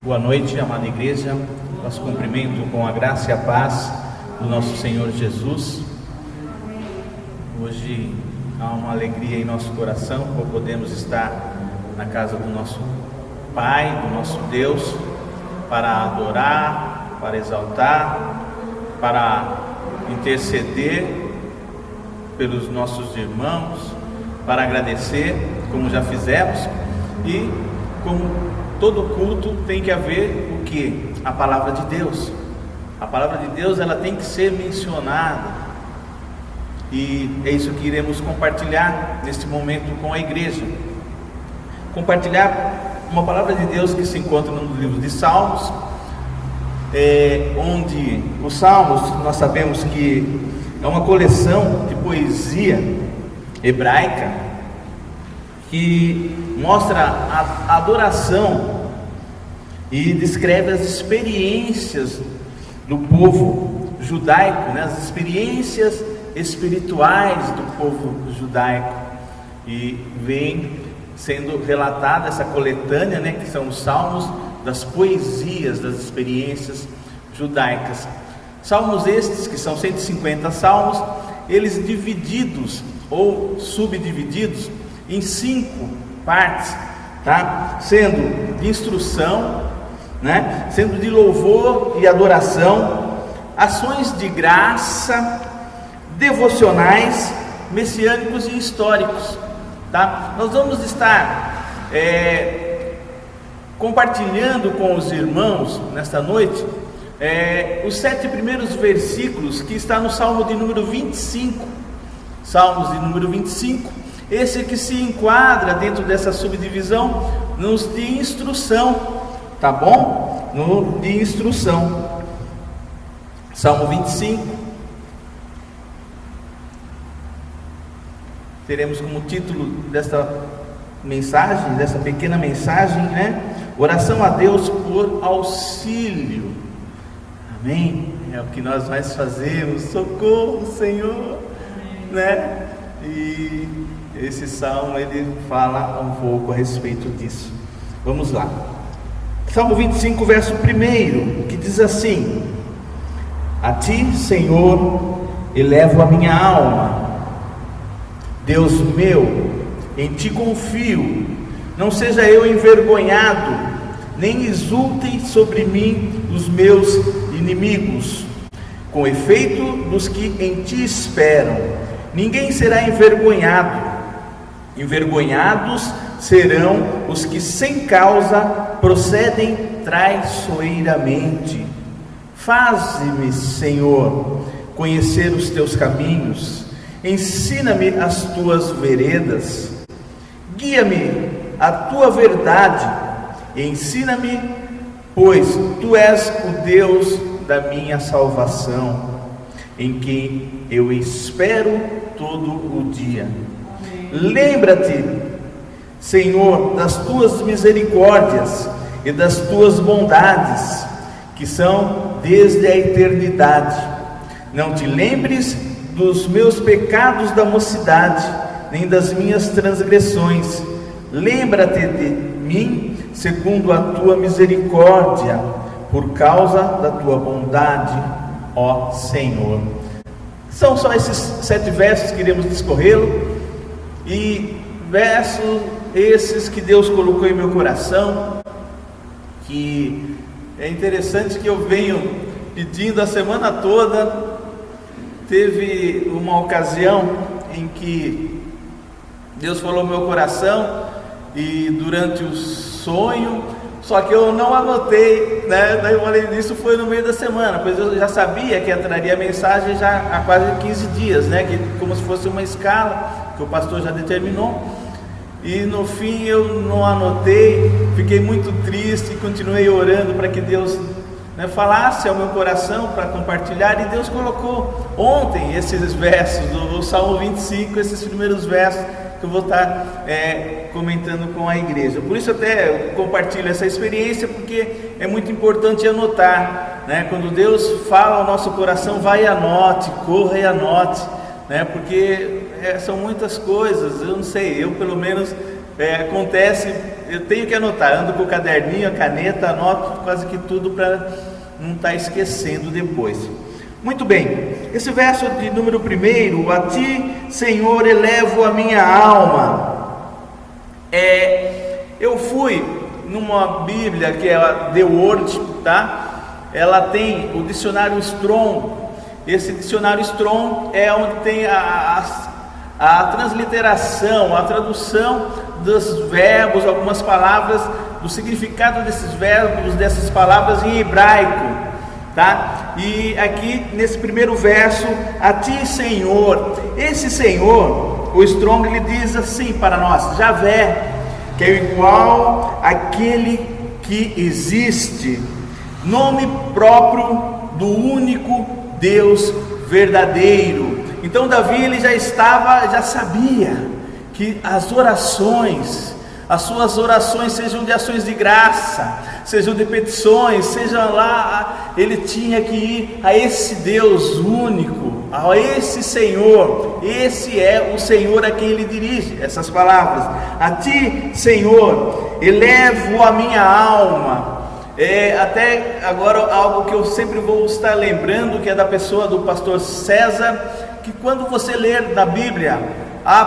Boa noite, amada igreja. Nosso cumprimento com a graça e a paz do nosso Senhor Jesus. Hoje há uma alegria em nosso coração por podermos estar na casa do nosso Pai, do nosso Deus, para adorar, para exaltar, para interceder pelos nossos irmãos, para agradecer, como já fizemos, e como todo culto tem que haver o que? A palavra de Deus. A palavra de Deus, ela tem que ser mencionada, e é isso que iremos compartilhar neste momento com a igreja. Compartilhar uma palavra de Deus que se encontra no livro de Salmos, onde os Salmos, nós sabemos que é uma coleção de poesia hebraica que mostra a adoração e descreve as experiências do povo judaico, né? As experiências espirituais do povo judaico, e vem sendo relatada essa coletânea, né? Que são os salmos das poesias, das experiências judaicas. Salmos estes, que são 150 salmos, eles divididos ou subdivididos em 5 partes, tá? Sendo de instrução, né? Sendo de louvor e adoração, ações de graça, devocionais, messiânicos e históricos, tá? Nós vamos estar compartilhando com os irmãos nesta noite os 7 primeiros versículos que está no Salmo de número 25, Salmos de número 25, esse que se enquadra dentro dessa subdivisão nos de instrução, tá bom? No de instrução, Salmo 25, teremos como título desta mensagem, dessa pequena mensagem, né? Oração a Deus por auxílio. Amém? É o que nós mais fazemos, socorro, Senhor, né? E esse salmo, ele fala um pouco a respeito disso. Vamos lá. Salmo 25, verso 1, que diz assim: A ti, Senhor, elevo a minha alma. Deus meu, em ti confio. Não seja eu envergonhado, nem exultem sobre mim os meus inimigos. Com efeito, dos que em ti esperam, ninguém será envergonhado. Envergonhados serão os que sem causa procedem traiçoeiramente. Faze-me, Senhor, conhecer os teus caminhos, ensina-me as tuas veredas, guia-me a tua verdade, ensina-me, pois tu és o Deus da minha salvação, em quem eu espero todo o dia. Lembra-te, Senhor, das tuas misericórdias e das tuas bondades, que são desde a eternidade. Não te lembres dos meus pecados da mocidade, nem das minhas transgressões. Lembra-te de mim segundo a tua misericórdia, por causa da tua bondade, ó Senhor. São só esses 7 versos que iremos discorrê-lo, e versos esses que Deus colocou em meu coração, que é interessante, que eu venho pedindo a semana toda. Teve uma ocasião em que Deus falou no meu coração, e durante o sonho, só que eu não anotei, né? Daí eu falei, isso foi no meio da semana, pois eu já sabia que entraria a mensagem já há quase 15 dias, né? Que, como se fosse uma escala que o pastor já determinou, e no fim eu não anotei, fiquei muito triste, continuei orando para que Deus, né, falasse ao meu coração para compartilhar, e Deus colocou ontem esses versos do Salmo 25, esses primeiros versos que eu vou estar comentando com a igreja. Por isso até eu compartilho essa experiência, porque é muito importante anotar, né? Quando Deus fala ao nosso coração, vai e anote, corra e anote, né? Porque são muitas coisas, eu não sei, eu pelo menos acontece Eu tenho que anotar, ando com o caderninho, a caneta, anoto quase que tudo para não estar esquecendo depois. Muito bem, esse verso de número 1, a Ti, Senhor, elevo a minha alma. Eu fui numa Bíblia que é a The Word, tá? Ela tem o dicionário Strong. Esse dicionário Strong é onde tem a transliteração, a tradução dos verbos, algumas palavras, do significado desses verbos, dessas palavras em hebraico, tá? E aqui nesse primeiro verso, a Ti, Senhor. Esse Senhor, o Strong, ele diz assim para nós: Javé, que é igual àquele que existe, nome próprio do único Deus verdadeiro. Então Davi, ele já sabia que as suas orações sejam de ações de graça, sejam de petições, sejam lá, ele tinha que ir a esse Deus único, a esse Senhor. Esse é o Senhor a quem ele dirige essas palavras: a Ti, Senhor, elevo a minha alma. Até agora, algo que eu sempre vou estar lembrando, que é da pessoa do pastor César, que quando você ler na Bíblia a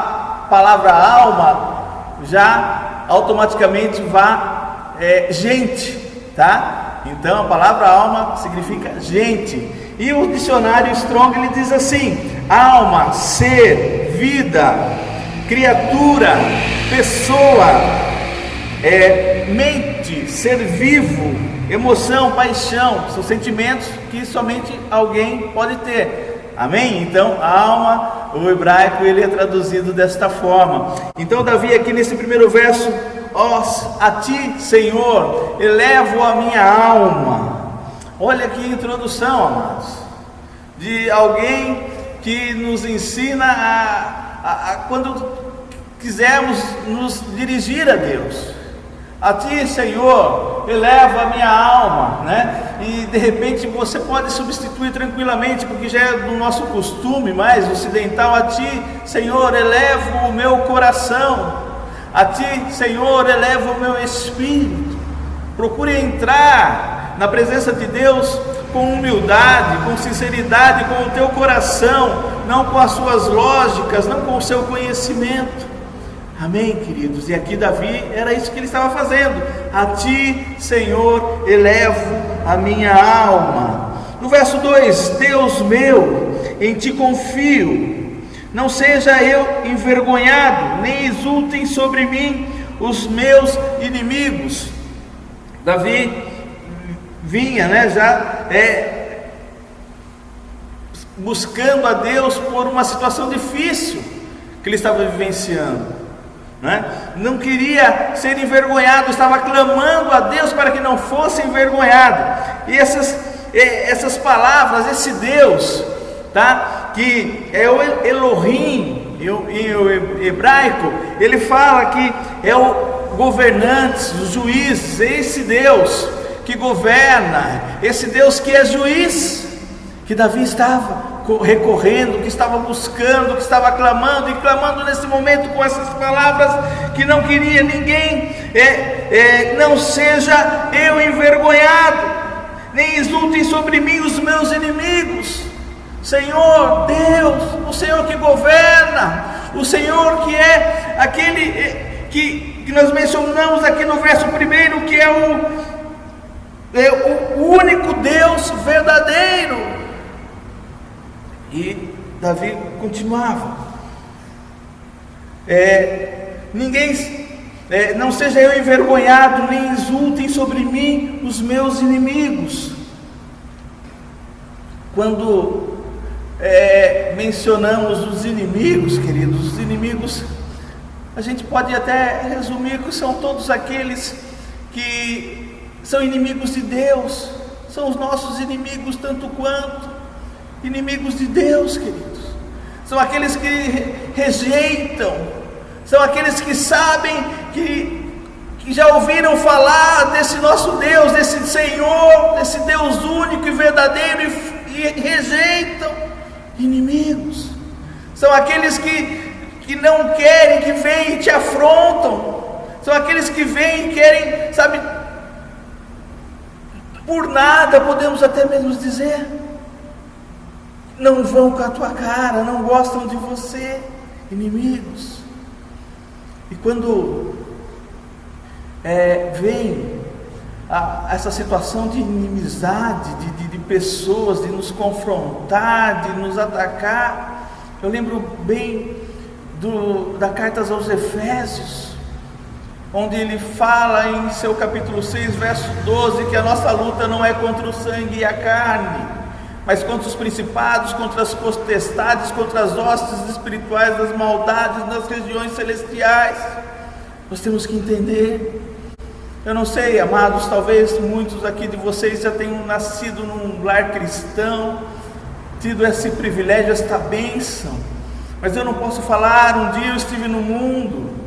palavra alma, já automaticamente vá gente, tá? Então a palavra alma significa gente. E o dicionário Strong, ele diz assim: alma, ser, vida, criatura, pessoa, mente, ser vivo, emoção, paixão. São sentimentos que somente alguém pode ter. Amém? Então, alma, o hebraico, ele é traduzido desta forma. Então, Davi aqui nesse primeiro verso: a Ti, Senhor, elevo a minha alma. Olha que introdução, amados, de alguém que nos ensina a quando quisermos nos dirigir a Deus. A Ti, Senhor, eleva a minha alma, né? E de repente você pode substituir tranquilamente, porque já é do nosso costume mais ocidental: a Ti, Senhor, elevo o meu coração. A Ti, Senhor, elevo o meu espírito. Procure entrar na presença de Deus com humildade, com sinceridade, com o teu coração, não com as suas lógicas, não com o seu conhecimento. Amém, queridos? E aqui Davi, era isso que ele estava fazendo: a Ti, Senhor, elevo a minha alma. No verso 2: Deus meu, em Ti confio, não seja eu envergonhado, nem exultem sobre mim os meus inimigos. Davi vinha, já buscando a Deus por uma situação difícil que ele estava vivenciando. Não queria ser envergonhado, estava clamando a Deus para que não fosse envergonhado. E essas palavras, esse Deus, tá? Que é o Elohim, em hebraico, ele fala que é o governante, o juiz, esse Deus que governa, esse Deus que é juiz, que Davi estava recorrendo, que estava buscando, que estava clamando, e clamando nesse momento com essas palavras, que não queria ninguém, não seja eu envergonhado, nem exultem sobre mim os meus inimigos. Senhor Deus, o Senhor que governa, o Senhor que é aquele que nós mencionamos aqui no verso 1, que é o único Deus verdadeiro. E Davi continuava: não seja eu envergonhado, nem exultem sobre mim os meus inimigos. Quando mencionamos os inimigos, queridos, os inimigos, a gente pode até resumir que são todos aqueles que são inimigos de Deus, são os nossos inimigos tanto quanto inimigos de Deus, queridos. São aqueles que rejeitam, são aqueles que sabem, que já ouviram falar desse nosso Deus, desse Senhor, desse Deus único e verdadeiro, e rejeitam. Inimigos são aqueles que não querem, que vêm e te afrontam, São aqueles que vêm e querem, sabe, por nada, podemos até mesmo dizer, não vão com a tua cara, não gostam de você, inimigos. E quando vem essa situação de inimizade, de pessoas, de nos confrontar, de nos atacar, eu lembro bem da carta aos Efésios, onde ele fala em seu capítulo 6, verso 12, que a nossa luta não é contra o sangue e a carne, mas contra os principados, contra as potestades, contra as hostes espirituais das maldades nas regiões celestiais. Nós temos que entender. Eu não sei, amados, talvez muitos aqui de vocês já tenham nascido num lar cristão, tido esse privilégio, esta bênção, mas eu não posso falar, um dia eu estive no mundo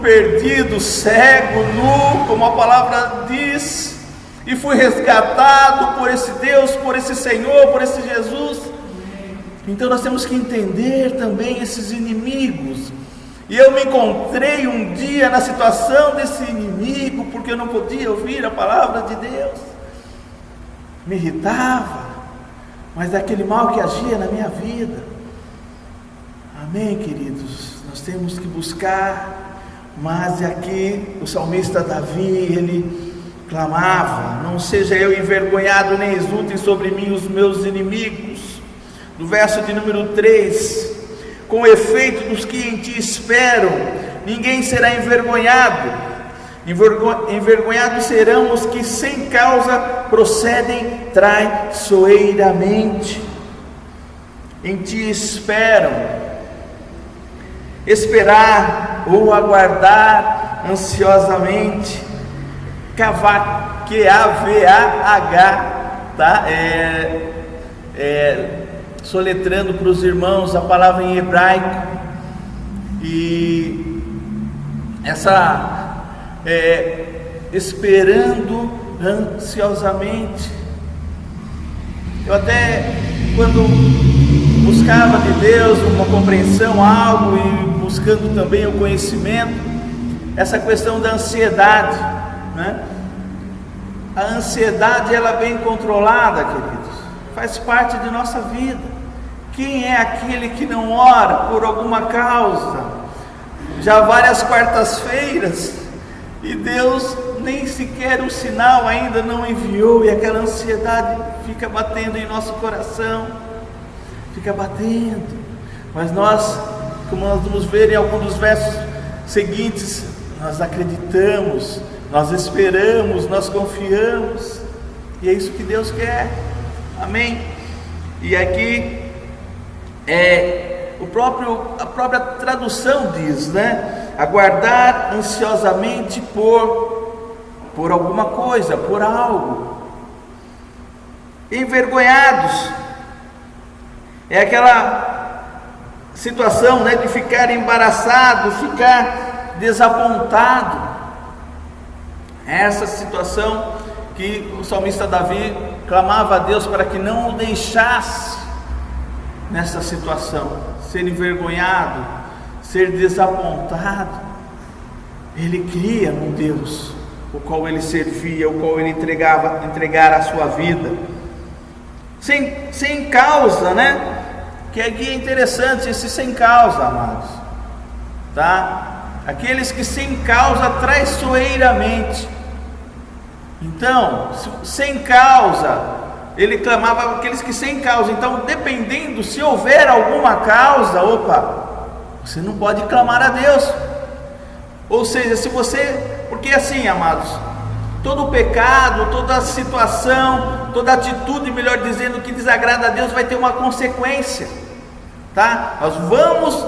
perdido, cego, nu, como a palavra diz, e fui resgatado por esse Deus, por esse Senhor, por esse Jesus. Então nós temos que entender também esses inimigos. E eu me encontrei um dia na situação desse inimigo, porque eu não podia ouvir a palavra de Deus, me irritava, mas aquele mal que agia na minha vida. Amém, queridos? Nós temos que buscar, mas aqui o salmista Davi, ele clamava: não seja eu envergonhado, nem exultem sobre mim os meus inimigos. No verso de número 3, com o efeito dos que em ti esperam, ninguém será envergonhado. Envergonhados serão os que sem causa procedem traiçoeiramente. Em ti esperam. Esperar ou aguardar ansiosamente, K-V-A-H, tá? Soletrando para os irmãos a palavra em hebraico, e essa esperando ansiosamente. Eu até, quando buscava de Deus uma compreensão, algo, e buscando também o conhecimento, essa questão da ansiedade, né? A ansiedade, ela bem controlada, queridos, faz parte de nossa vida. Quem é aquele que não ora por alguma causa? Já várias quartas-feiras, e Deus nem sequer o sinal ainda não enviou, e aquela ansiedade fica batendo em nosso coração, fica batendo. Mas nós, como nós vamos ver em alguns dos versos seguintes, nós acreditamos, nós esperamos, nós confiamos, e é isso que Deus quer. Amém? E aqui a própria tradução diz, né? Aguardar ansiosamente por alguma coisa, por algo. Envergonhados é aquela situação, né, de ficar embaraçado, ficar desapontado. Essa situação que o salmista Davi clamava a Deus para que não o deixasse nessa situação, ser envergonhado, ser desapontado. Ele cria num Deus o qual ele servia, o qual ele entregara a sua vida, sem causa, né? Que aqui é interessante esse sem causa, amados, tá? Aqueles que sem causa traiçoeiramente. Então, sem causa, ele clamava aqueles que sem causa. Então, dependendo, se houver alguma causa, você não pode clamar a Deus. Ou seja, se você, porque assim, amados, todo pecado, toda situação, toda atitude, melhor dizendo, que desagrada a Deus vai ter uma consequência, tá? Nós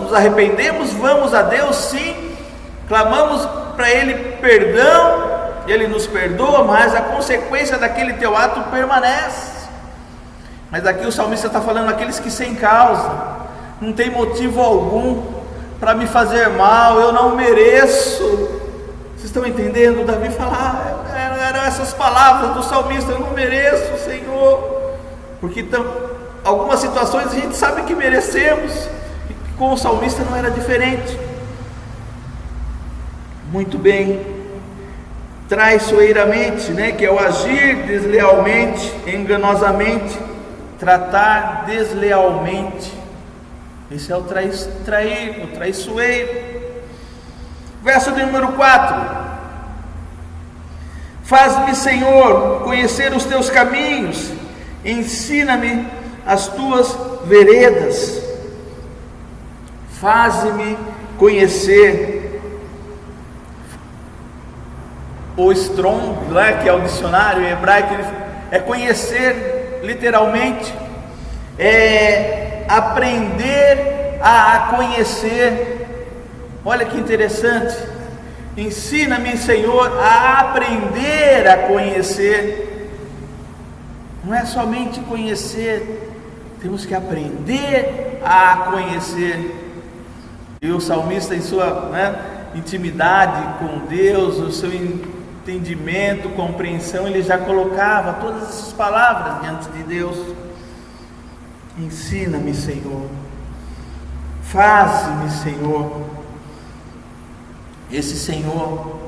nos arrependemos, vamos a Deus, sim, clamamos para Ele perdão, Ele nos perdoa, mas a consequência daquele teu ato permanece. Mas aqui o salmista está falando aqueles que sem causa, não tem motivo algum para me fazer mal, eu não mereço. Vocês estão entendendo? Davi fala, eram essas palavras do salmista: eu não mereço, Senhor. Porque algumas situações a gente sabe que merecemos, e com o salmista não era diferente. Muito bem. Traiçoeiramente, né? Que é o agir deslealmente, enganosamente, tratar deslealmente. Esse é o trair, o traiçoeiro. Verso número 4: Faz-me, Senhor, conhecer os teus caminhos, ensina-me as tuas veredas. Faz-me conhecer. O strong, lá, que é o dicionário hebraico, é conhecer literalmente, é aprender a conhecer. Olha que interessante. Ensina-me, Senhor, a aprender a conhecer. Não é somente conhecer, temos que aprender a conhecer. E o salmista, em sua intimidade com Deus, o seu entendimento, compreensão, ele já colocava todas essas palavras diante de Deus. Ensina-me, Senhor. Faz-me, Senhor. Esse Senhor,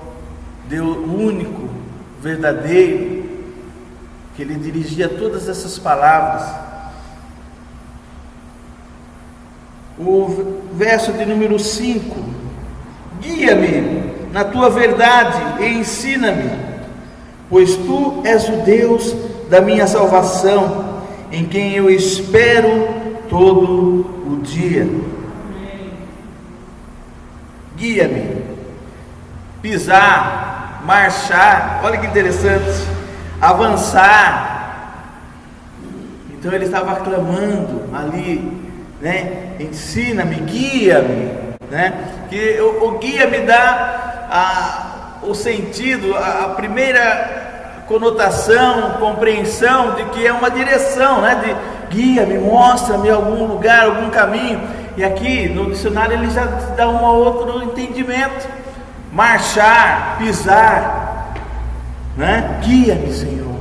Deus único, verdadeiro, que ele dirigia todas essas palavras. O verso de número 5: Guia-me na tua verdade e ensina-me, pois tu és o Deus da minha salvação, em quem eu espero todo o dia. Guia-me. Pisar, marchar, olha que interessante, avançar. Então ele estava clamando ali, né? Ensina-me, guia-me, né? Que o guia me dá o sentido, a primeira conotação, compreensão de que é uma direção, né? De guia-me, mostra-me algum lugar, algum caminho. E aqui no dicionário ele já dá um outro entendimento. Marchar, pisar, né? Guia-me, Senhor,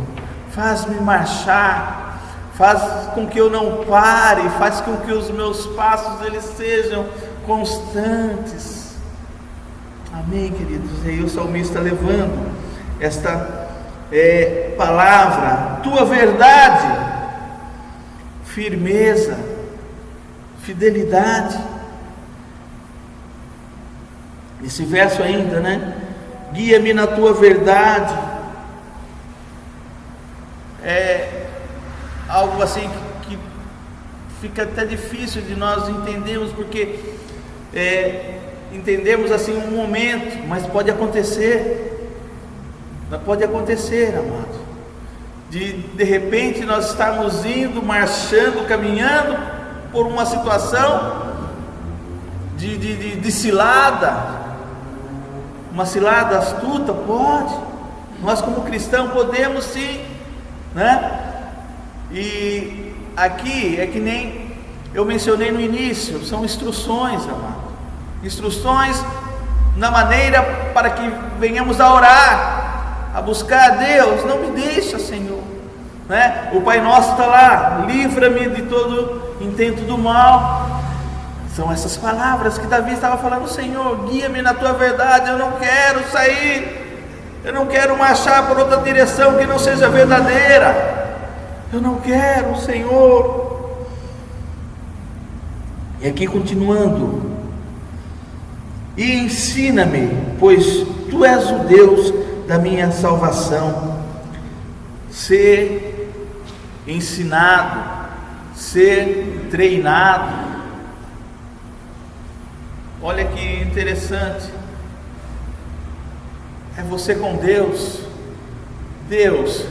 faz-me marchar, faz com que eu não pare, faz com que os meus passos eles sejam constantes. Amém, queridos? E aí o salmista levando esta palavra, tua verdade, firmeza, fidelidade. Esse verso ainda, né? Guia-me na tua verdade. É algo assim que fica até difícil de nós entendermos, porque entendemos assim um momento, mas pode acontecer, amado, de repente nós estarmos indo, marchando, caminhando por uma situação de cilada, uma cilada astuta, pode. Nós como cristãos podemos sim, né? E aqui é que nem eu mencionei no início, são instruções, amado. Instruções na maneira para que venhamos a orar, a buscar a Deus. Não me deixa, Senhor, né? O Pai Nosso está lá, livra-me de todo intento do mal. São essas palavras que Davi estava falando: Senhor, guia-me na tua verdade, eu não quero sair, eu não quero marchar por outra direção que não seja verdadeira, eu não quero, Senhor. E aqui continuando: e ensina-me, pois tu és o Deus da minha salvação. Ser ensinado, ser treinado. Olha que interessante, é você com Deus. Deus,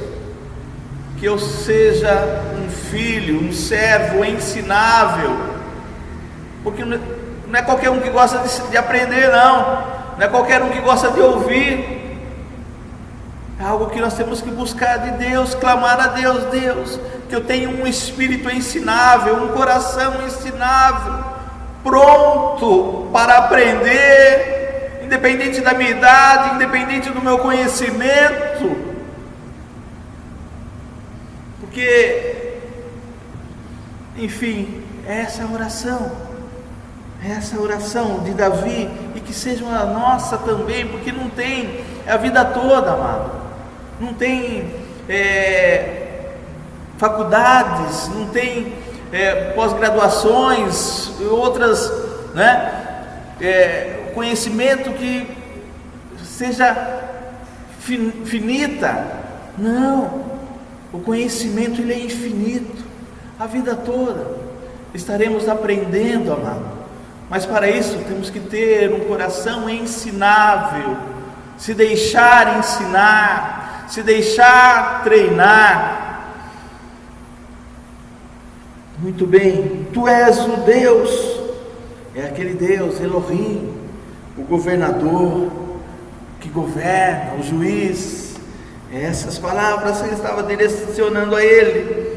que eu seja um filho, um servo ensinável, porque não é qualquer um que gosta de aprender, não é qualquer um que gosta de ouvir, é algo que nós temos que buscar de Deus, clamar a Deus: Deus, que eu tenha um espírito ensinável, um coração ensinável, pronto para aprender, independente da minha idade, independente do meu conhecimento, porque, enfim, essa é a oração. É essa oração de Davi, e que seja a nossa também, porque não tem a vida toda, amado. Não tem faculdades, não tem pós-graduações, outras, conhecimento que seja finita. Não, o conhecimento ele é infinito, a vida toda estaremos aprendendo, amado. Mas para isso temos que ter um coração ensinável, se deixar ensinar, se deixar treinar. Muito bem, tu és o Deus, é aquele Deus, Elohim, o governador, que governa, o juiz. Essas palavras ele estava direcionando a ele.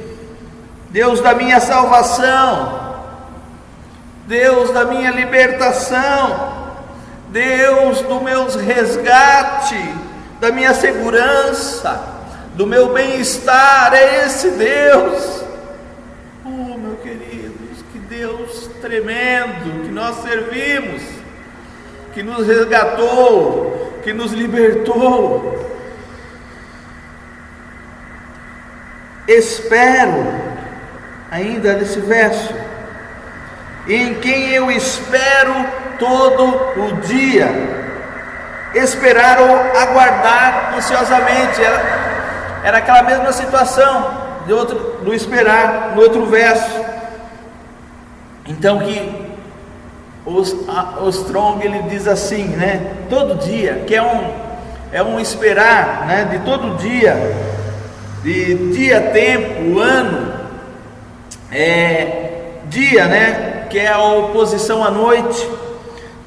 Deus da minha salvação, Deus da minha libertação, Deus do meu resgate, da minha segurança, do meu bem-estar, é esse Deus. Oh, meu queridos, que Deus tremendo que nós servimos, que nos resgatou, que nos libertou. Espero, ainda nesse verso, em quem eu espero todo o dia. Esperar ou aguardar ansiosamente, era aquela mesma situação do esperar, no outro verso. Então que o Strong ele diz assim, todo dia, que é um esperar, de todo dia, de dia, tempo, ano, dia, que é a oposição à noite,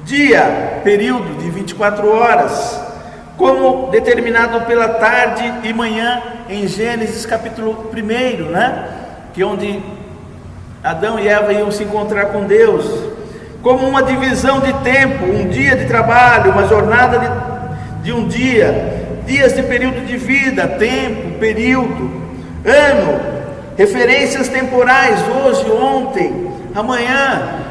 dia, período de 24 horas, como determinado pela tarde e manhã, em Gênesis capítulo 1, que é onde Adão e Eva iam se encontrar com Deus, como uma divisão de tempo, um dia de trabalho, uma jornada de um dia, dias de período de vida, tempo, período, ano, referências temporais, hoje, ontem, amanhã.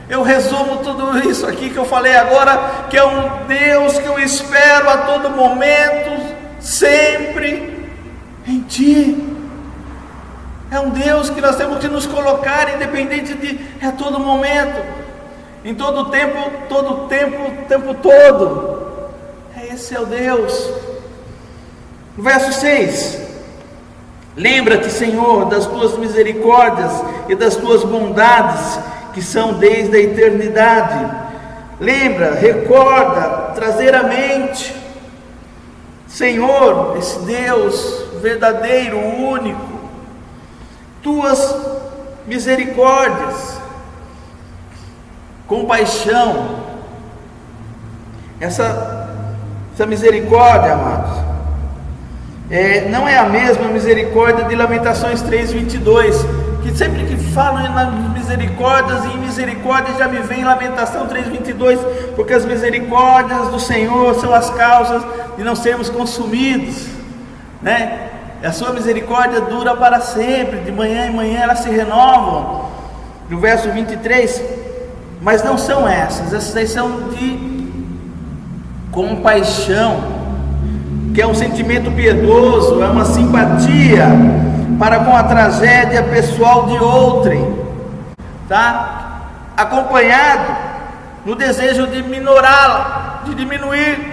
Eu resumo tudo isso aqui que eu falei agora, que é um Deus que eu espero a todo momento, sempre em Ti. É um Deus que nós temos que nos colocar independente de a todo momento, em todo tempo, o tempo todo. Esse é o Deus. No verso 6: lembra-te, Senhor, das tuas misericórdias e das tuas bondades, que são desde a eternidade. Lembra, recorda, trazer à mente, Senhor, esse Deus verdadeiro, único, tuas misericórdias, compaixão. Essa misericórdia, amados, não é a mesma misericórdia de Lamentações 3:22, que sempre que falam nas misericórdias e em misericórdia já me vem Lamentação 3:22, porque as misericórdias do Senhor são as causas de não sermos consumidos, A sua misericórdia dura para sempre, de manhã em manhã elas se renovam. No verso 23, mas não são essas são de compaixão, que é um sentimento piedoso, é uma simpatia para com a tragédia pessoal de outrem, acompanhado no desejo de minorá-la, de diminuir.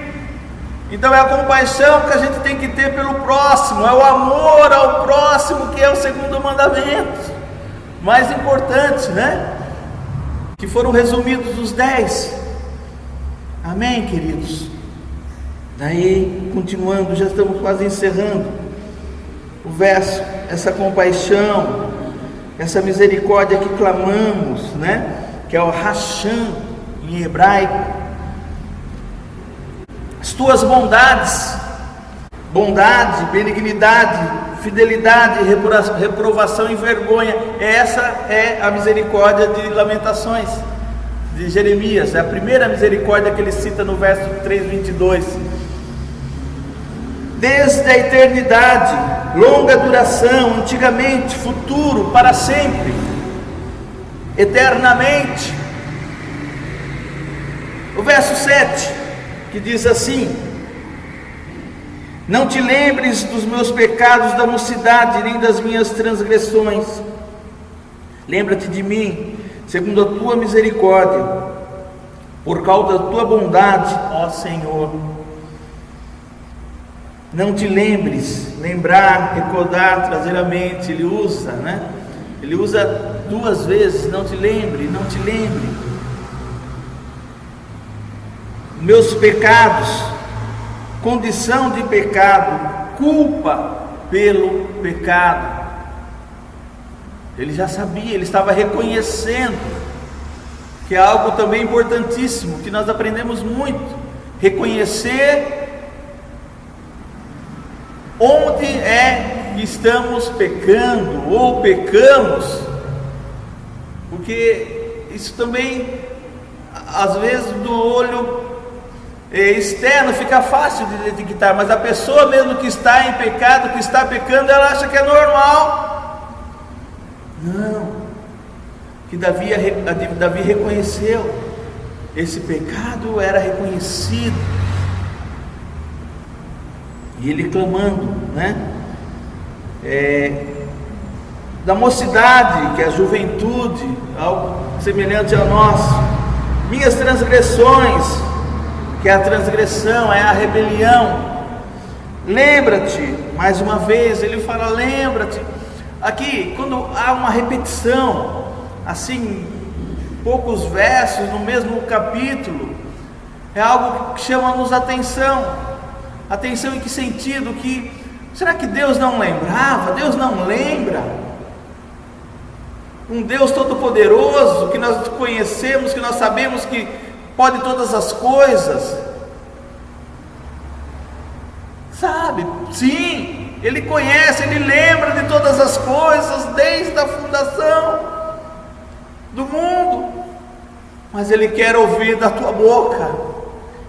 Então é a compaixão que a gente tem que ter pelo próximo, é o amor ao próximo, que é o segundo mandamento mais importante, que foram resumidos os 10. Amém, queridos? Daí, continuando, já estamos quase encerrando o verso, essa compaixão, essa misericórdia que clamamos, que é o Racham em hebraico. As tuas bondades, bondade, benignidade, fidelidade, reprovação e vergonha, essa é a misericórdia de Lamentações, de Jeremias, é a primeira misericórdia que ele cita no verso 3:22. Desde a eternidade, longa duração, antigamente, futuro, para sempre, eternamente, o verso 7, que diz assim: não te lembres dos meus pecados da mocidade, nem das minhas transgressões. Lembra-te de mim, segundo a tua misericórdia, por causa da tua bondade, ó Senhor. Não te lembres, lembrar, recordar, trazer à mente. Ele usa, Ele usa duas vezes: não te lembre, não te lembre. Meus pecados, condição de pecado, culpa pelo pecado. Ele já sabia, ele estava reconhecendo, que é algo também importantíssimo, que nós aprendemos muito: reconhecer onde é que estamos pecando ou pecamos, porque isso também, às vezes, do olho externo fica fácil de detectar, mas a pessoa mesmo que está em pecado, que está pecando, ela acha que é normal. Não, que Davi reconheceu, esse pecado era reconhecido, e ele clamando, da mocidade, que é a juventude, algo semelhante a nós, minhas transgressões, que é a transgressão, é a rebelião. Lembra-te, mais uma vez, ele fala: lembra-te. Aqui, quando há uma repetição, assim, poucos versos no mesmo capítulo, é algo que chama-nos atenção. Atenção em que sentido? Que será que Deus não lembrava? Deus não lembra? Um Deus todo-poderoso, que nós conhecemos, que nós sabemos que pode todas as coisas, sabe? Sim, Ele conhece, Ele lembra de todas as coisas, desde a fundação do mundo, mas Ele quer ouvir da tua boca,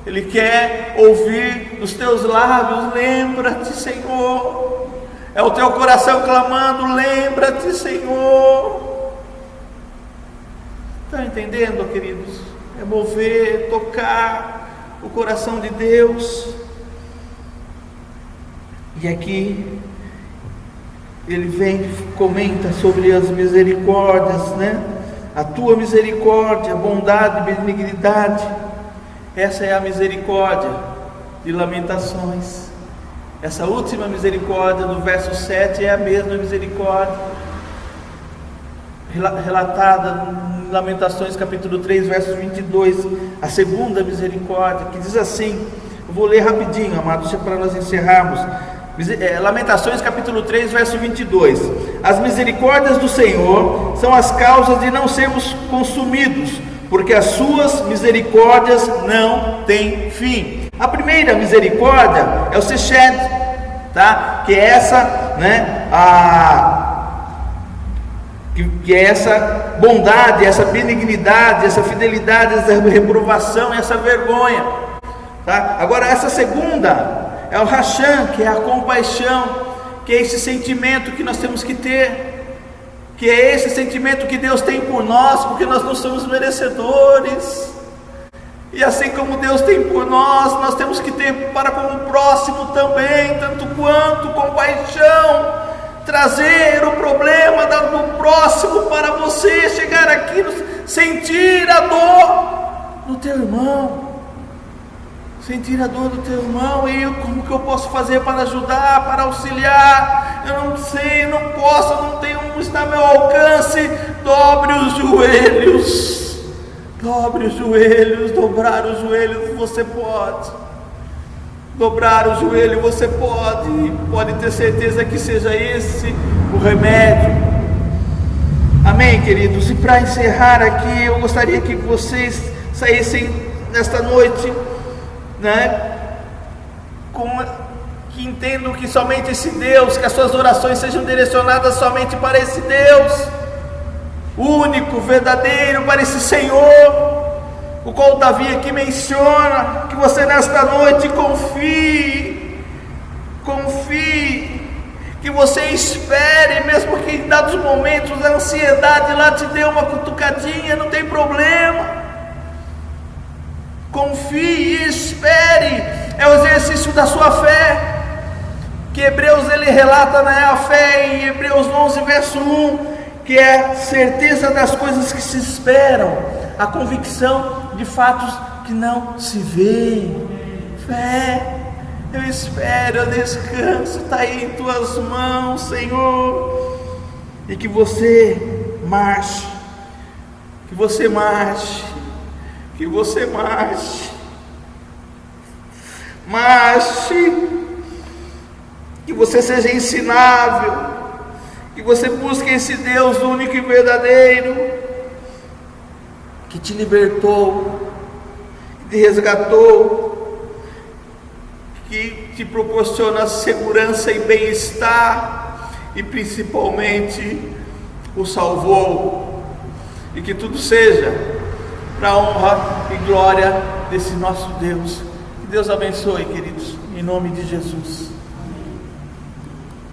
Ele quer ouvir dos teus lábios: lembra-te, Senhor. É o teu coração clamando: lembra-te, Senhor. Estão entendendo, queridos? É mover, tocar o coração de Deus. E aqui ele vem, comenta sobre as misericórdias, a tua misericórdia, bondade e benignidade. Essa é a misericórdia de Lamentações. Essa última misericórdia do verso 7 é a mesma misericórdia relatada em Lamentações capítulo 3, versos 22, a segunda misericórdia, que diz assim, eu vou ler rapidinho, amados, para nós encerrarmos. Lamentações capítulo 3, verso 22: as misericórdias do Senhor são as causas de não sermos consumidos, porque as suas misericórdias não têm fim. A primeira misericórdia é o Seshed, que é essa, que é essa bondade, essa benignidade, essa fidelidade, essa reprovação, essa vergonha, Agora essa segunda é o Racham, que é a compaixão, que é esse sentimento que nós temos que ter, que é esse sentimento que Deus tem por nós, porque nós não somos merecedores, e assim como Deus tem por nós, nós temos que ter para com o próximo também, tanto quanto compaixão, trazer o problema do próximo para você, chegar aqui, sentir a dor do teu irmão, sentir a dor do teu irmão, e como que eu posso fazer para ajudar, para auxiliar? Eu não sei, não posso, não tenho, não está ao meu alcance. Dobre os joelhos, dobrar os joelhos, você pode. Dobrar o joelho, você pode ter certeza que seja esse o remédio. Amém, queridos? E para encerrar aqui, eu gostaria que vocês saíssem nesta noite, que entendam que somente esse Deus, que as suas orações sejam direcionadas somente para esse Deus único, verdadeiro, para esse Senhor, o qual Davi aqui menciona. Que você nesta noite confie, que você espere, mesmo que em dados momentos a ansiedade lá te dê uma cutucadinha, não tem problema. confie e espere, é o exercício da sua fé, que Hebreus ele relata, né, a fé em Hebreus 11 verso 1, que é certeza das coisas que se esperam, a convicção de fatos que não se vê. Fé, eu espero, eu descanso, está aí em tuas mãos, Senhor, e que você marche, que você marche, que você marche, que você seja ensinável, que você busque esse Deus único e verdadeiro, que te libertou, que te resgatou, que te proporciona segurança e bem-estar, e principalmente o salvou, e que tudo seja para a honra e glória desse nosso Deus. Que Deus abençoe, queridos, em nome de Jesus.